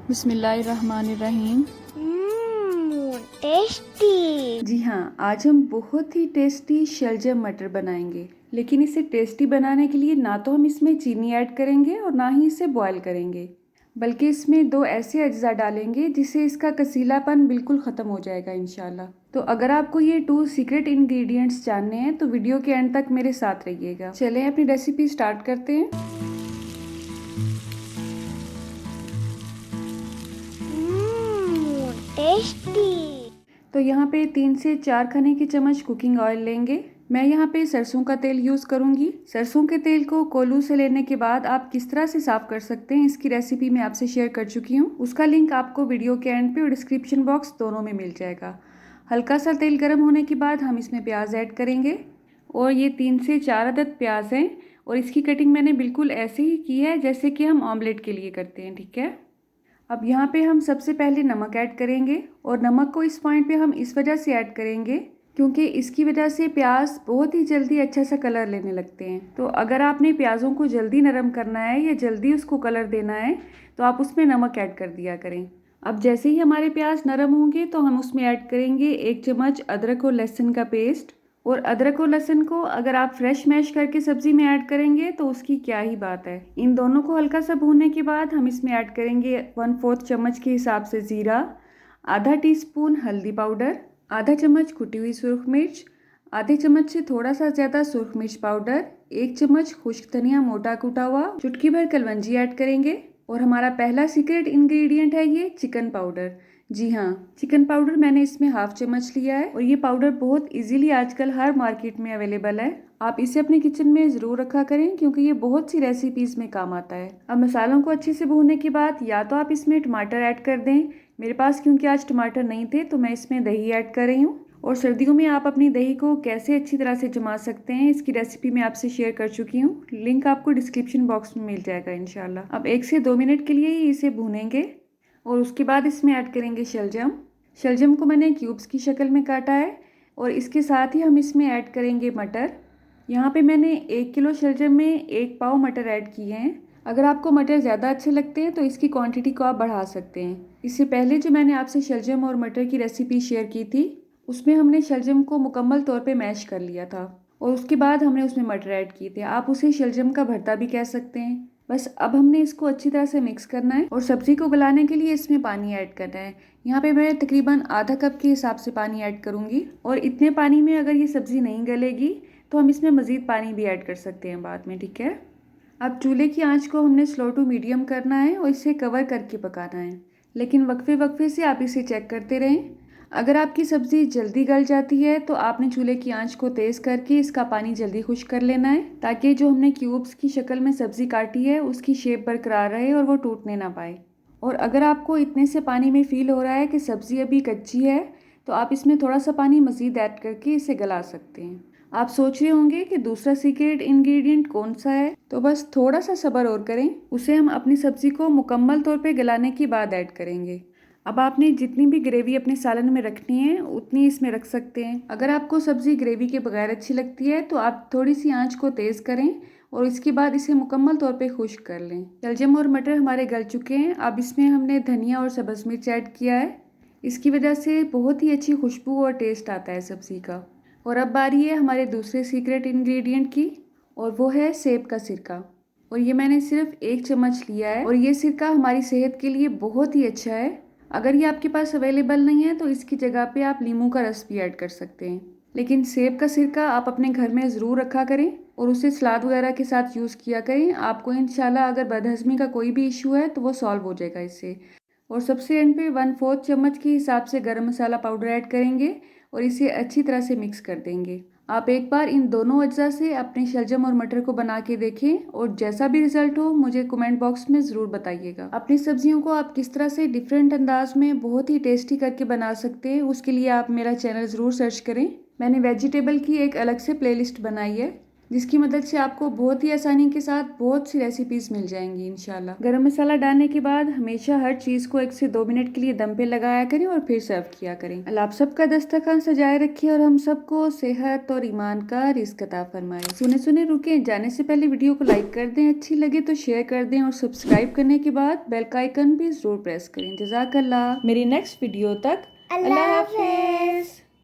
बिस्मिल्लाहिर्रहमानिर्रहीम। टेस्टी। जी हाँ, आज हम बहुत ही टेस्टी शलजम मटर बनाएंगे। लेकिन इसे टेस्टी बनाने के लिए ना तो हम इसमें चीनी ऐड करेंगे और ना ही इसे बॉयल करेंगे, बल्कि इसमें दो ऐसे अज्जा डालेंगे जिससे इसका कसीलापन बिल्कुल ख़त्म हो जाएगा इंशाल्लाह। तो अगर आपको ये 2 सीक्रेट इंग्रेडिएंट्स जानने हैं तो वीडियो के एंड तक मेरे साथ रहिएगा। चलें अपनी रेसिपी स्टार्ट करते हैं। टेस्टी। तो यहाँ पे 3 से 4 खाने के चम्मच कुकिंग ऑयल लेंगे। मैं यहाँ पे सरसों का तेल यूज़ करूँगी। सरसों के तेल को कोल्हू से लेने के बाद आप किस तरह से साफ़ कर सकते हैं, इसकी रेसिपी मैं आपसे शेयर कर चुकी हूँ। उसका लिंक आपको वीडियो के एंड पे और डिस्क्रिप्शन बॉक्स दोनों में मिल जाएगा। हल्का सा तेल गर्म होने के बाद हम इसमें प्याज ऐड करेंगे और ये 3 से 4 अदद प्याज हैं और इसकी कटिंग मैंने बिल्कुल ऐसे ही की है जैसे कि हम ऑमलेट के लिए करते हैं, ठीक है। अब यहाँ पे हम सबसे पहले नमक ऐड करेंगे और नमक को इस पॉइंट पे हम इस वजह से ऐड करेंगे क्योंकि इसकी वजह से प्याज बहुत ही जल्दी अच्छा सा कलर लेने लगते हैं। तो अगर आपने प्याज़ों को जल्दी नरम करना है या जल्दी उसको कलर देना है तो आप उसमें नमक ऐड कर दिया करें। अब जैसे ही हमारे प्याज नरम होंगे तो हम उसमें ऐड करेंगे 1 चम्मच अदरक और लहसुन का पेस्ट। और अदरक और लहसुन को अगर आप फ्रेश मैश करके सब्ज़ी में ऐड करेंगे तो उसकी क्या ही बात है। इन दोनों को हल्का सा भूनने के बाद हम इसमें ऐड करेंगे 1/4 चम्मच के हिसाब से ज़ीरा, आधा टीस्पून हल्दी पाउडर, आधा चम्मच कुटी हुई सुरख मिर्च, आधे चम्मच से थोड़ा सा ज़्यादा सुरख मिर्च पाउडर, 1 चम्मच खुश्क धनिया मोटा कूटा हुआ, चुटकी भर कलवंजी ऐड करेंगे। और हमारा पहला सीक्रेट इंग्रेडिएंट है ये चिकन पाउडर। जी हाँ, चिकन पाउडर मैंने इसमें हाफ चम्मच लिया है और ये पाउडर बहुत इजीली आजकल हर मार्केट में अवेलेबल है। आप इसे अपने किचन में ज़रूर रखा करें क्योंकि ये बहुत सी रेसिपीज़ में काम आता है। अब मसालों को अच्छे से भूनने के बाद या तो आप इसमें टमाटर ऐड कर दें। मेरे पास क्योंकि आज टमाटर नहीं थे तो मैं इसमें दही ऐड कर रही हूँ। और सर्दियों में आप अपनी दही को कैसे अच्छी तरह से जमा सकते हैं इसकी रेसिपी मैं आपसे शेयर कर चुकी हूँ। लिंक आपको डिस्क्रिप्शन बॉक्स में मिल जाएगा इंशाल्लाह। अब 1 से 2 मिनट के लिए ही इसे भूनेंगे और उसके बाद इसमें ऐड करेंगे शलजम। शलजम को मैंने क्यूब्स की शक्ल में काटा है और इसके साथ ही हम इसमें ऐड करेंगे मटर। यहाँ पे मैंने 1 किलो शलजम में 1 पाव मटर ऐड किए हैं। अगर आपको मटर ज़्यादा अच्छे लगते हैं तो इसकी क्वांटिटी को आप बढ़ा सकते हैं। इससे पहले जो मैंने आपसे शलजम और मटर की रेसिपी शेयर की थी उसमें हमने शलजम को मुकम्मल तौर पे मैश कर लिया था और उसके बाद हमने उसमें मटर ऐड किए थे। आप उसे शलजम का भरता भी कह सकते हैं। बस अब हमने इसको अच्छी तरह से मिक्स करना है और सब्ज़ी को गलाने के लिए इसमें पानी ऐड करना है। यहाँ पे मैं तकरीबन आधा कप के हिसाब से पानी ऐड करूँगी और इतने पानी में अगर ये सब्ज़ी नहीं गलेगी तो हम इसमें मज़ीद पानी भी ऐड कर सकते हैं बाद में, ठीक है। अब चूल्हे की आंच को हमने स्लो टू मीडियम करना है और इसे कवर करके पकाना है, लेकिन वक्फे वक्फे से आप इसे चेक करते रहें। अगर आपकी सब्ज़ी जल्दी गल जाती है तो आपने चूल्हे की आंच को तेज़ करके इसका पानी जल्दी खुश्क कर लेना है ताकि जो हमने क्यूब्स की शक्ल में सब्ज़ी काटी है उसकी शेप बरकरार रहे और वो टूटने ना पाए। और अगर आपको इतने से पानी में फ़ील हो रहा है कि सब्ज़ी अभी कच्ची है तो आप इसमें थोड़ा सा पानी मज़ीद ऐड करके इसे गला सकते हैं। आप सोच रहे होंगे कि दूसरा सीक्रेट इंग्रेडिएंट कौन सा है, तो बस थोड़ा सा सब्र और करें, उसे हम अपनी सब्ज़ी को मुकम्मल तौर पे गलाने के बाद ऐड करेंगे। अब आपने जितनी भी ग्रेवी अपने सालन में रखनी है उतनी इसमें रख सकते हैं। अगर आपको सब्ज़ी ग्रेवी के बगैर अच्छी लगती है तो आप थोड़ी सी आंच को तेज़ करें और इसके बाद इसे मुकम्मल तौर पे खुश्क कर लें। शलजम और मटर हमारे गल चुके हैं। अब इसमें हमने धनिया और सब्ज़ मिर्च ऐड किया है। इसकी वजह से बहुत ही अच्छी खुशबू और टेस्ट आता है सब्ज़ी का। और अब बारी है हमारे दूसरे सीक्रेट इंग्रेडिएंट की और वो है सेब का सिरका। और ये मैंने सिर्फ 1 चम्मच लिया है और ये सिरका हमारी सेहत के लिए बहुत ही अच्छा है। अगर ये आपके पास अवेलेबल नहीं है तो इसकी जगह पे आप नींबू का रस भी ऐड कर सकते हैं, लेकिन सेब का सिरका आप अपने घर में ज़रूर रखा करें और उसे सलाद वगैरह के साथ यूज़ किया करें। आपको इंशाल्लाह अगर बदहज़मी का कोई भी इशू है तो वो सॉल्व हो जाएगा इससे। और सबसे एंड पे 1/4 चम्मच के हिसाब से गरम मसाला पाउडर ऐड करेंगे और इसे अच्छी तरह से मिक्स कर देंगे। आप एक बार इन दोनों अज्जा से अपने शलजम और मटर को बना के देखें और जैसा भी रिजल्ट हो मुझे कमेंट बॉक्स में ज़रूर बताइएगा। अपनी सब्जियों को आप किस तरह से डिफरेंट अंदाज में बहुत ही टेस्टी करके बना सकते हैं उसके लिए आप मेरा चैनल ज़रूर सर्च करें। मैंने वेजिटेबल की एक अलग से प्लेलिस्ट बनाई है, जिसकी मदद से आपको बहुत ही आसानी के साथ बहुत सी रेसिपीज मिल जाएंगी इंशाल्लाह। गरम मसाला डालने के बाद हमेशा हर चीज़ को 1 से 2 मिनट के लिए दम पे लगाया करें और फिर सर्व किया करें। अल्लाह आप सबका दस्तरखान सजाए रखे और हम सबको सेहत और ईमान का रिज़्क अता फरमाए। सुने सुने रुके, जाने से पहले वीडियो को लाइक कर दें, अच्छी लगे तो शेयर कर दें और सब्सक्राइब करने के बाद बेल का आइकन भी ज़रूर प्रेस करें। जज़ाकल्लाह। मेरी नेक्स्ट वीडियो तक अल्लाह हाफिज़।